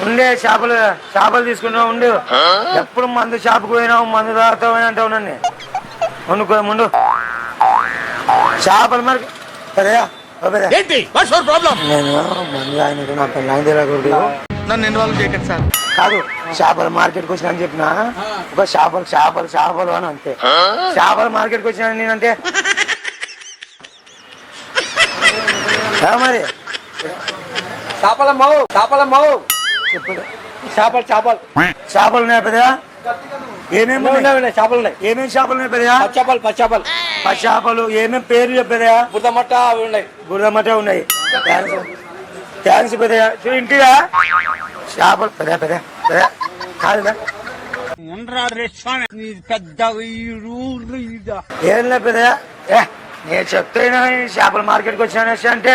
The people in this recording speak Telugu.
ఉండే చేపలు తీసుకుంటా ఉండు. ఎప్పుడు మందు షాపుకు పోయినావు, మందు తాగుతావు అంటావు నన్ను. ముందు చేపలు మరి నేను మందు తాగినట్టు నా పెళ్ళాంగి తెలియకూడదు. నన్ను ఇన్వాల్వ్ చేయకండి సార్. కాదు, చేపల మార్కెట్కి వచ్చినా అని చెప్పిన ఒక చేపలు అని అంతే. చేపల మార్కెట్కి వచ్చినా నేనంటే మరి చెప్పు. చేపలు ఉన్నాయి పెద్దగా. ఏమేమి చేపలు ఉన్నాయి? ఏమేమి చేపలు ఉన్నాయి పెద్దగా? పచ్చేపలు. ఏమేమి పేర్లు చెప్పేదా? బురదమట్ట ఉన్నాయి. థ్యాంక్స్ పెద్దగా. ఇంటిగా చేపలు పెద్ద కాదు ఏం లేదు పెద్దగా. నేను చెప్తే చేపల మార్కెట్కి వచ్చినా అంటే